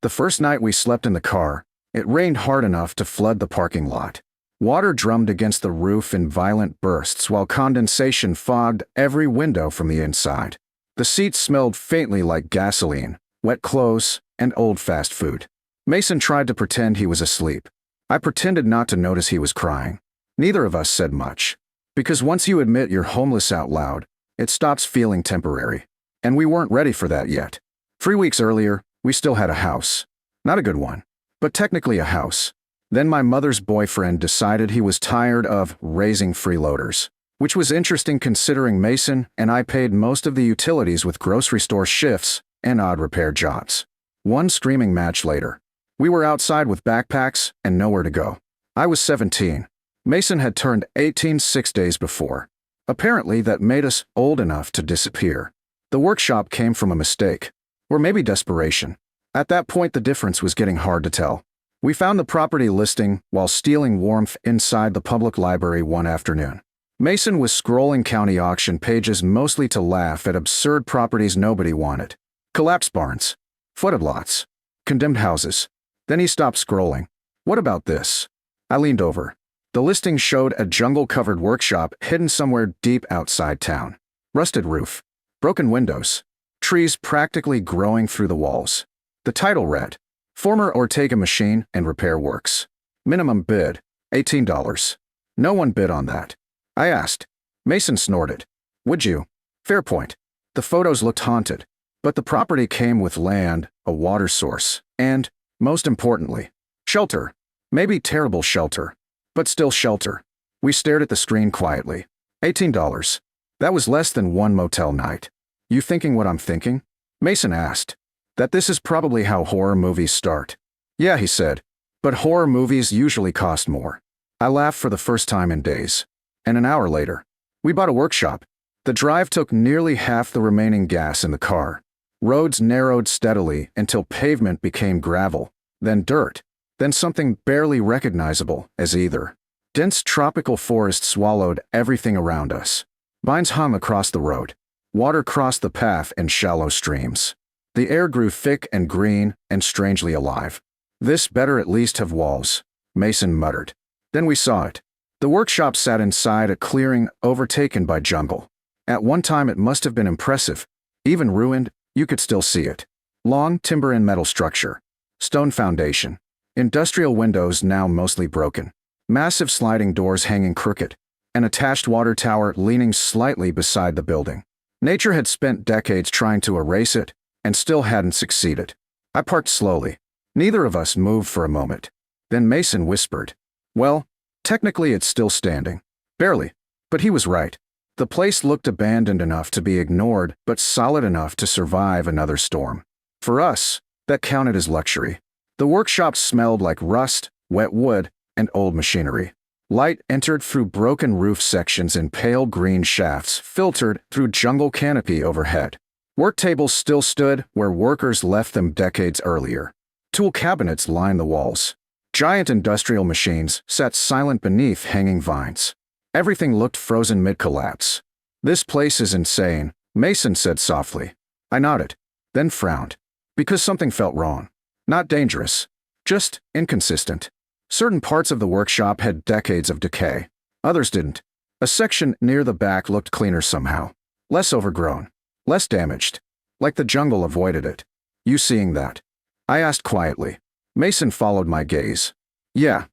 The first night we slept in the car, it rained hard enough to flood the parking lot. Water drummed against the roof in violent bursts while condensation fogged every window from the inside. The seats smelled faintly like gasoline, wet clothes, and old fast food. Mason tried to pretend he was asleep. I pretended not to notice he was crying. Neither of us said much. Because once you admit you're homeless out loud, it stops feeling temporary. And we weren't ready for that yet. 3 weeks earlier, we still had a house. Not a good one, but technically a house. Then my mother's boyfriend decided he was tired of raising freeloaders, which was interesting considering Mason and I paid most of the utilities with grocery store shifts and odd repair jobs. One screaming match later, we were outside with backpacks and nowhere to go. I was 17. Mason had turned 18 6 days before. Apparently that made us old enough to disappear. The workshop came from a mistake, or maybe desperation. At that point the difference was getting hard to tell. We found the property listing while stealing warmth inside the public library one afternoon. Mason was scrolling county auction pages mostly to laugh at absurd properties nobody wanted. Collapsed barns, flooded lots, condemned houses. Then he stopped scrolling. What about this? I leaned over. The listing showed a jungle-covered workshop hidden somewhere deep outside town. Rusted roof, broken windows, trees practically growing through the walls. The title read, Former Ortega Machine and Repair Works. Minimum bid, $18. No one bid on that. I asked. Mason snorted. Would you? Fair point. The photos looked haunted, but the property came with land, a water source, and, most importantly, shelter. Maybe terrible shelter, but still shelter. We stared at the screen quietly. $18. That was less than one motel night. You thinking what I'm thinking? Mason asked. That this is probably how horror movies start. Yeah, he said, but horror movies usually cost more. I laughed for the first time in days. And an hour later, we bought a workshop. The drive took nearly half the remaining gas in the car. Roads narrowed steadily until pavement became gravel, then dirt, then something barely recognizable as either. Dense tropical forest swallowed everything around us. Vines hung across the road. Water crossed the path in shallow streams. The air grew thick and green and strangely alive. This better at least have walls, Mason muttered. Then we saw it. The workshop sat inside a clearing overtaken by jungle. At one time it must have been impressive. Even ruined, you could still see it. Long timber and metal structure. Stone foundation. Industrial windows now mostly broken. Massive sliding doors hanging crooked. An attached water tower leaning slightly beside the building. Nature had spent decades trying to erase it, and still hadn't succeeded. I parked slowly. Neither of us moved for a moment. Then Mason whispered, Well, technically it's still standing. Barely. But he was right. The place looked abandoned enough to be ignored, but solid enough to survive another storm. For us, that counted as luxury. The workshop smelled like rust, wet wood, and old machinery. Light entered through broken roof sections and pale green shafts filtered through jungle canopy overhead. Work tables still stood where workers left them decades earlier. Tool cabinets lined the walls. Giant industrial machines sat silent beneath hanging vines. Everything looked frozen mid-collapse. This place is insane, Mason said softly. I nodded, then frowned. Because something felt wrong. Not dangerous. Just inconsistent. Certain parts of the workshop had decades of decay. Others didn't. A section near the back looked cleaner somehow. Less overgrown. Less damaged. Like the jungle avoided it. You seeing that? I asked quietly. Mason followed my gaze. Yeah.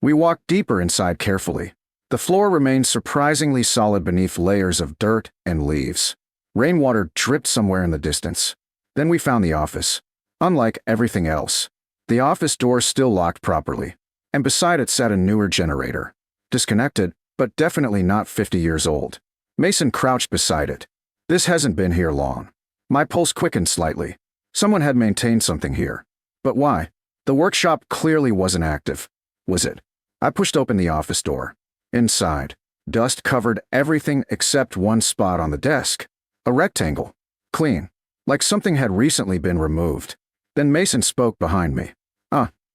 We walked deeper inside carefully. The floor remained surprisingly solid beneath layers of dirt and leaves. Rainwater dripped somewhere in the distance. Then we found the office. Unlike everything else, the office door still locked properly. And beside it sat a newer generator. Disconnected, but definitely not 50 years old. Mason crouched beside it. This hasn't been here long. My pulse quickened slightly. Someone had maintained something here. But why? The workshop clearly wasn't active. Was it? I pushed open the office door. Inside, dust covered everything except one spot on the desk. A rectangle. Clean. Like something had recently been removed. Then Mason spoke behind me.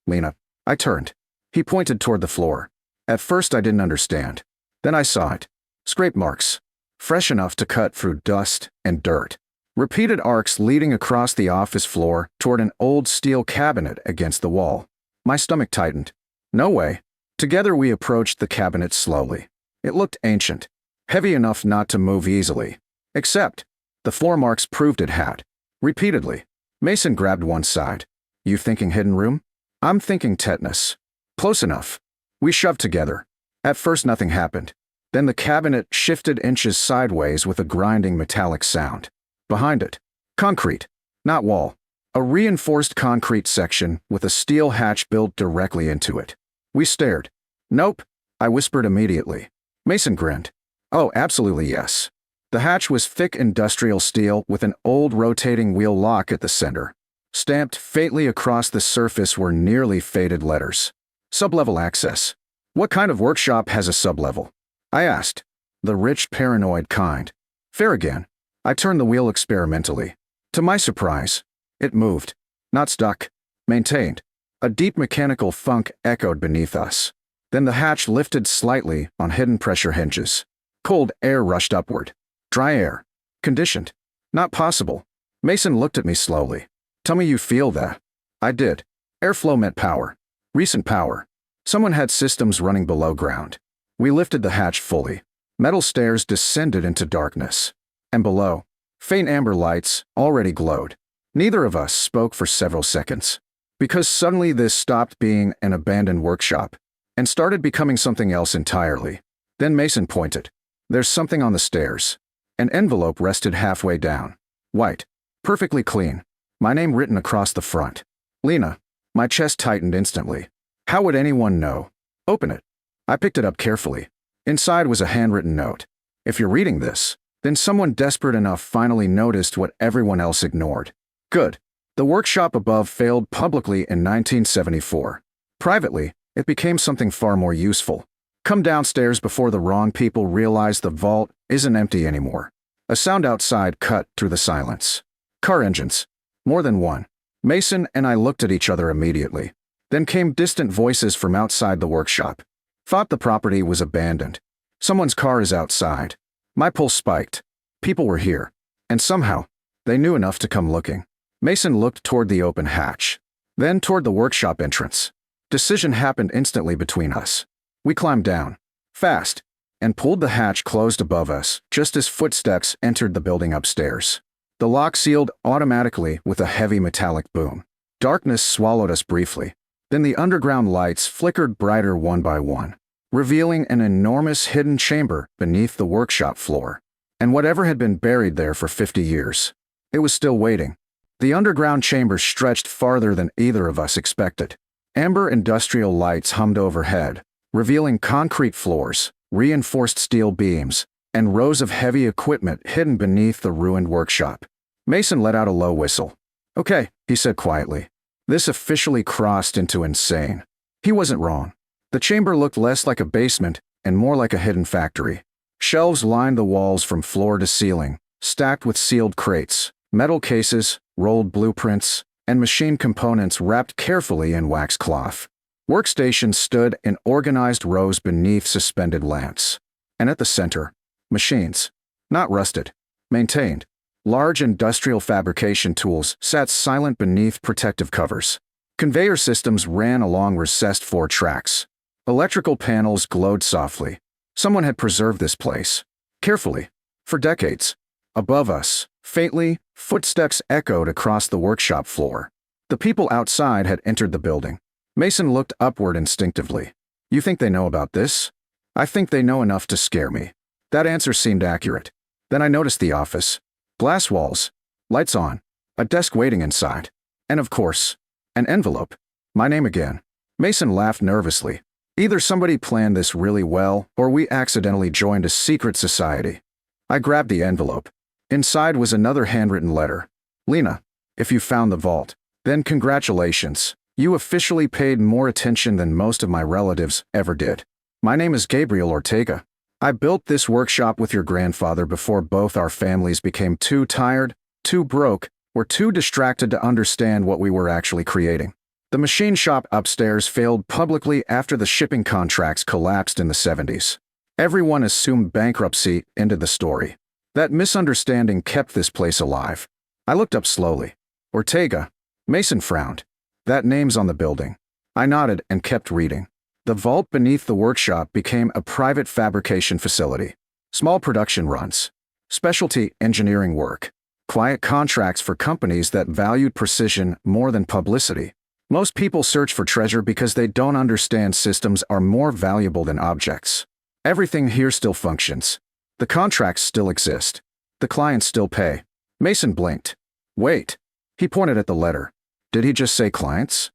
Lena. I turned. He pointed toward the floor. At first I didn't understand. Then I saw it. Scrape marks. Fresh enough to cut through dust and dirt. Repeated arcs leading across the office floor toward an old steel cabinet against the wall. My stomach tightened. No way. Together we approached the cabinet slowly. It looked ancient, heavy enough not to move easily. Except, the floor marks proved it had. Repeatedly. Mason grabbed one side. You thinking hidden room? I'm thinking tetanus. Close enough. We shoved together. At first nothing happened. Then the cabinet shifted inches sideways with a grinding metallic sound. Behind it, concrete, not wall. A reinforced concrete section with a steel hatch built directly into it. We stared. Nope, I whispered immediately. Mason grinned. Oh, absolutely yes. The hatch was thick industrial steel with an old rotating wheel lock at the center. Stamped faintly across the surface were nearly faded letters. Sublevel access. What kind of workshop has a sublevel? I asked. The rich, paranoid kind. Fair again. I turned the wheel experimentally. To my surprise, it moved. Not stuck. Maintained. A deep mechanical thunk echoed beneath us. Then the hatch lifted slightly on hidden pressure hinges. Cold air rushed upward. Dry air. Conditioned. Not possible. Mason looked at me slowly. Tell me you feel that. I did. Airflow meant power. Recent power. Someone had systems running below ground. We lifted the hatch fully. Metal stairs descended into darkness. And below, faint amber lights already glowed. Neither of us spoke for several seconds. Because suddenly this stopped being an abandoned workshop and started becoming something else entirely. Then Mason pointed. There's something on the stairs. An envelope rested halfway down. White. Perfectly clean. My name written across the front. Lena. My chest tightened instantly. How would anyone know? Open it. I picked it up carefully. Inside was a handwritten note. If you're reading this, then someone desperate enough finally noticed what everyone else ignored. Good. The workshop above failed publicly in 1974. Privately, it became something far more useful. Come downstairs before the wrong people realize the vault isn't empty anymore. A sound outside cut through the silence. Car engines. More than one. Mason and I looked at each other immediately. Then came distant voices from outside the workshop. Thought the property was abandoned. Someone's car is outside. My pulse spiked. People were here. And somehow, they knew enough to come looking. Mason looked toward the open hatch. Then toward the workshop entrance. Decision happened instantly between us. We climbed down. Fast. And pulled the hatch closed above us just as footsteps entered the building upstairs. The lock sealed automatically with a heavy metallic boom. Darkness swallowed us briefly. Then the underground lights flickered brighter one by one, revealing an enormous hidden chamber beneath the workshop floor. And whatever had been buried there for 50 years, it was still waiting. The underground chamber stretched farther than either of us expected. Amber industrial lights hummed overhead, revealing concrete floors, reinforced steel beams, and rows of heavy equipment hidden beneath the ruined workshop. Mason let out a low whistle. Okay, he said quietly. This officially crossed into insane. He wasn't wrong. The chamber looked less like a basement and more like a hidden factory. Shelves lined the walls from floor to ceiling, stacked with sealed crates, metal cases, rolled blueprints, and machine components wrapped carefully in wax cloth. Workstations stood in organized rows beneath suspended lamps. And at the center, machines. Not rusted. Maintained. Large industrial fabrication tools sat silent beneath protective covers. Conveyor systems ran along recessed floor tracks. Electrical panels glowed softly. Someone had preserved this place. Carefully. For decades. Above us, faintly, footsteps echoed across the workshop floor. The people outside had entered the building. Mason looked upward instinctively. You think they know about this? I think they know enough to scare me. That answer seemed accurate. Then I noticed the office. Glass walls. Lights on. A desk waiting inside. And of course, an envelope. My name again. Mason laughed nervously. Either somebody planned this really well, or we accidentally joined a secret society. I grabbed the envelope. Inside was another handwritten letter. Lena, if you found the vault, then congratulations. You officially paid more attention than most of my relatives ever did. My name is Gabriel Ortega. I built this workshop with your grandfather before both our families became too tired, too broke, or too distracted to understand what we were actually creating. The machine shop upstairs failed publicly after the shipping contracts collapsed in the 70s. Everyone assumed bankruptcy ended the story. That misunderstanding kept this place alive. I looked up slowly. Ortega. Mason frowned. That name's on the building. I nodded and kept reading. The vault beneath the workshop became a private fabrication facility. Small production runs. Specialty engineering work. Quiet contracts for companies that valued precision more than publicity. Most people search for treasure because they don't understand systems are more valuable than objects. Everything here still functions. The contracts still exist. The clients still pay. Mason blinked. Wait. He pointed at the letter. Did he just say clients?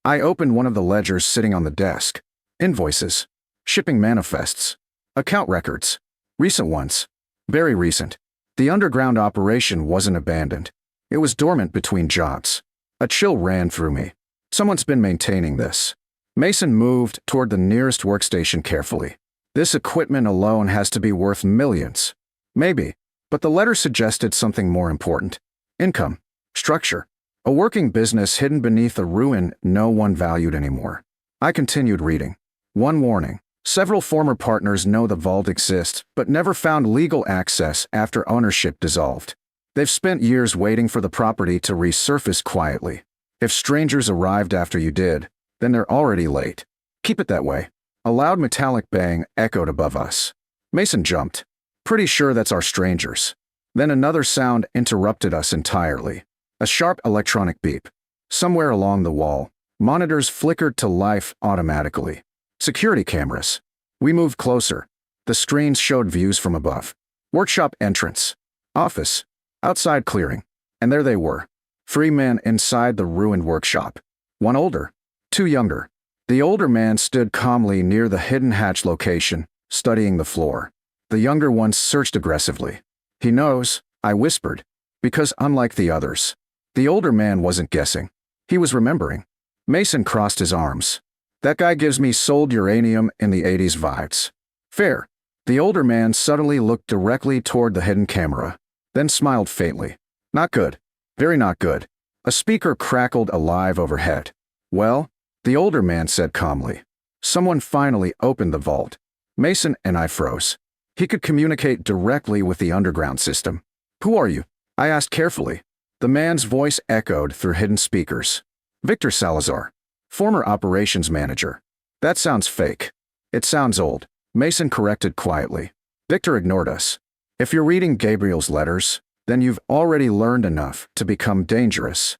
I opened one of the ledgers sitting on the desk. Invoices. Shipping manifests. Account records. Recent ones. Very recent. The underground operation wasn't abandoned. It was dormant between jobs. A chill ran through me. Someone's been maintaining this. Mason moved toward the nearest workstation carefully. This equipment alone has to be worth millions. Maybe, but the letter suggested something more important. Income. Structure. A working business hidden beneath a ruin no one valued anymore. I continued reading. One warning. Several former partners know the vault exists, but never found legal access after ownership dissolved. They've spent years waiting for the property to resurface quietly. If strangers arrived after you did, then they're already late. Keep it that way. A loud metallic bang echoed above us. Mason jumped. Pretty sure that's our strangers. Then another sound interrupted us entirely. A sharp electronic beep. Somewhere along the wall, monitors flickered to life automatically. Security cameras. We moved closer. The screens showed views from above. Workshop entrance. Office. Outside clearing. And there they were. 3 men inside the ruined workshop. One older. 2 younger. The older man stood calmly near the hidden hatch location, studying the floor. The younger one searched aggressively. He knows, I whispered, because unlike the others, the older man wasn't guessing. He was remembering. Mason crossed his arms. That guy gives me sold uranium in the 80s vibes. Fair. The older man suddenly looked directly toward the hidden camera, then smiled faintly. Not good. Very not good. A speaker crackled alive overhead. Well, the older man said calmly. Someone finally opened the vault. Mason and I froze. He could communicate directly with the underground system. Who are you? I asked carefully. The man's voice echoed through hidden speakers. Victor Salazar. Former operations manager. That sounds fake. It sounds old. Mason corrected quietly. Victor ignored us. If you're reading Gabriel's letters, then you've already learned enough to become dangerous.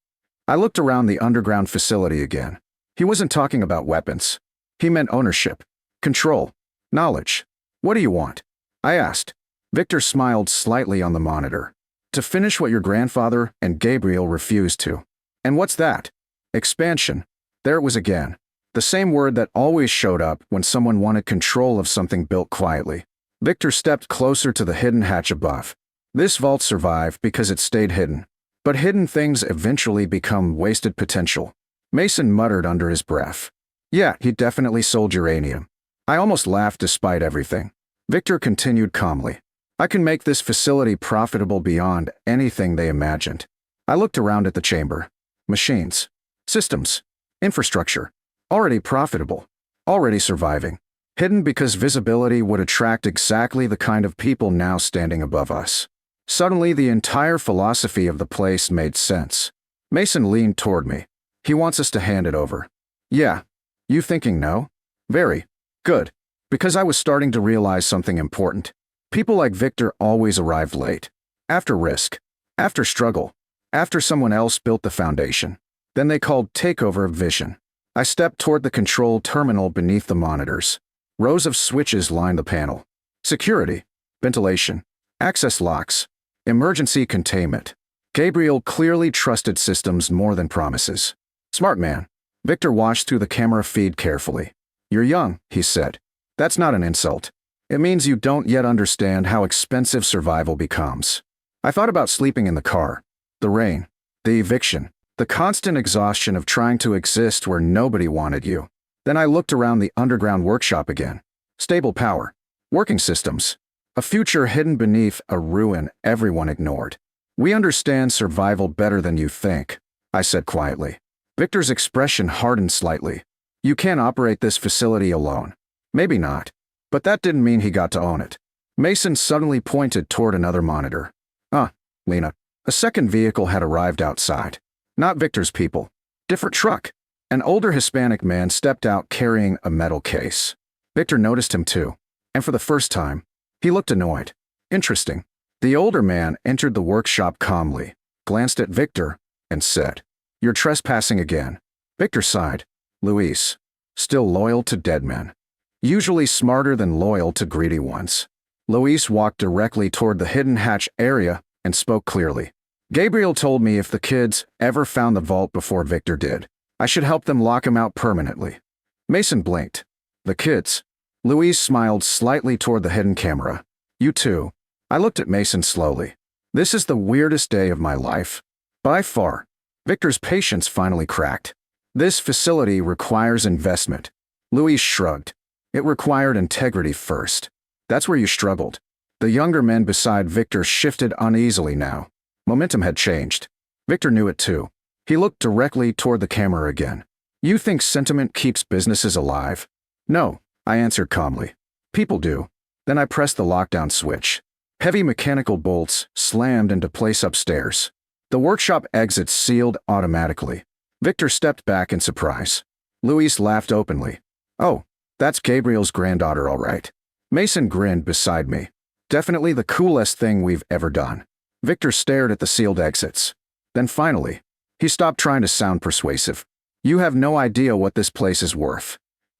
I looked around the underground facility again. He wasn't talking about weapons. He meant ownership, control, knowledge. What do you want? I asked. Victor smiled slightly on the monitor. To finish what your grandfather and Gabriel refused to. And what's that? Expansion. There it was again. The same word that always showed up when someone wanted control of something built quietly. Victor stepped closer to the hidden hatch above. This vault survived because it stayed hidden. But hidden things eventually become wasted potential. Mason muttered under his breath. Yeah, he definitely sold uranium. I almost laughed despite everything. Victor continued calmly. I can make this facility profitable beyond anything they imagined. I looked around at the chamber. Machines. Systems. Infrastructure. Already profitable. Already surviving. Hidden because visibility would attract exactly the kind of people now standing above us. Suddenly, the entire philosophy of the place made sense. Mason leaned toward me. He wants us to hand it over. Yeah. You thinking no? Very. Good. Because I was starting to realize something important. People like Victor always arrived late. After risk. After struggle. After someone else built the foundation. Then they called takeover of vision. I stepped toward the control terminal beneath the monitors. Rows of switches lined the panel. Security. Ventilation. Access locks. Emergency containment. Gabriel clearly trusted systems more than promises. Smart man. Victor watched through the camera feed carefully. You're young, he said. That's not an insult. It means you don't yet understand how expensive survival becomes. I thought about sleeping in the car. The rain. The eviction. The constant exhaustion of trying to exist where nobody wanted you. Then I looked around the underground workshop again. Stable power. Working systems. A future hidden beneath a ruin everyone ignored. We understand survival better than you think, I said quietly. Victor's expression hardened slightly. You can't operate this facility alone. Maybe not. But that didn't mean he got to own it. Mason suddenly pointed toward another monitor. Ah, Lena. A second vehicle had arrived outside. Not Victor's people. Different truck. An older Hispanic man stepped out carrying a metal case. Victor noticed him too, and for the first time, he looked annoyed. Interesting. The older man entered the workshop calmly, glanced at Victor, and said, "You're trespassing again." Victor sighed. Luis. Still loyal to dead men. Usually smarter than loyal to greedy ones. Luis walked directly toward the hidden hatch area and spoke clearly. "Gabriel told me if the kids ever found the vault before Victor did, I should help them lock him out permanently." Mason blinked. "The kids?" Luis smiled slightly toward the hidden camera. "You too." I looked at Mason slowly. "This is the weirdest day of my life. By far." Victor's patience finally cracked. "This facility requires investment." Luis shrugged. "It required integrity first. That's where you struggled." The younger men beside Victor shifted uneasily now. Momentum had changed. Victor knew it too. He looked directly toward the camera again. "You think sentiment keeps businesses alive?" "No," I answered calmly. "People do." Then I pressed the lockdown switch. Heavy mechanical bolts slammed into place upstairs. The workshop exits sealed automatically. Victor stepped back in surprise. Luis laughed openly. "Oh, that's Gabriel's granddaughter, all right." Mason grinned beside me. "Definitely the coolest thing we've ever done." Victor stared at the sealed exits. Then finally, he stopped trying to sound persuasive. "You have no idea what this place is worth."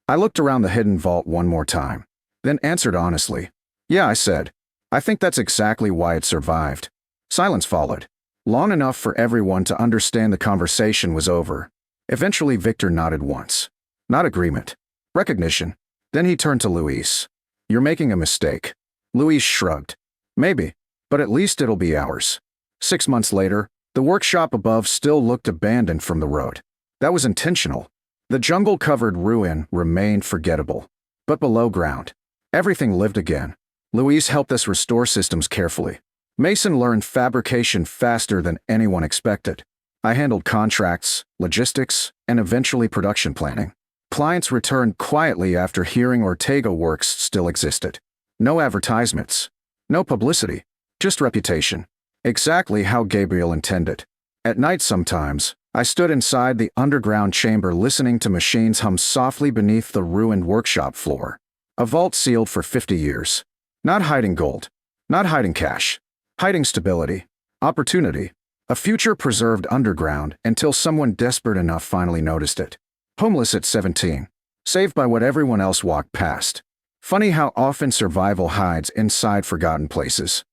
I looked around the hidden vault one more time, then answered honestly. "Yeah," I said. "I think that's exactly why it survived." Silence followed. Long enough for everyone to understand the conversation was over. Eventually Victor nodded once. Not agreement. Recognition. Then he turned to Luis. "You're making a mistake." Luis shrugged. "Maybe, but at least it'll be ours." 6 months later, the workshop above still looked abandoned from the road. That was intentional. The jungle-covered ruin remained forgettable. But below ground, everything lived again. Luis helped us restore systems carefully. Mason learned fabrication faster than anyone expected. I handled contracts, logistics, and eventually production planning. Clients returned quietly after hearing Ortega Works still existed. No advertisements. No publicity. Just reputation. Exactly how Gabriel intended. At night sometimes, I stood inside the underground chamber listening to machines hum softly beneath the ruined workshop floor. A vault sealed for 50 years. Not hiding gold. Not hiding cash. Hiding stability. Opportunity. A future preserved underground until someone desperate enough finally noticed it. Homeless at 17. Saved by what everyone else walked past. Funny how often survival hides inside forgotten places.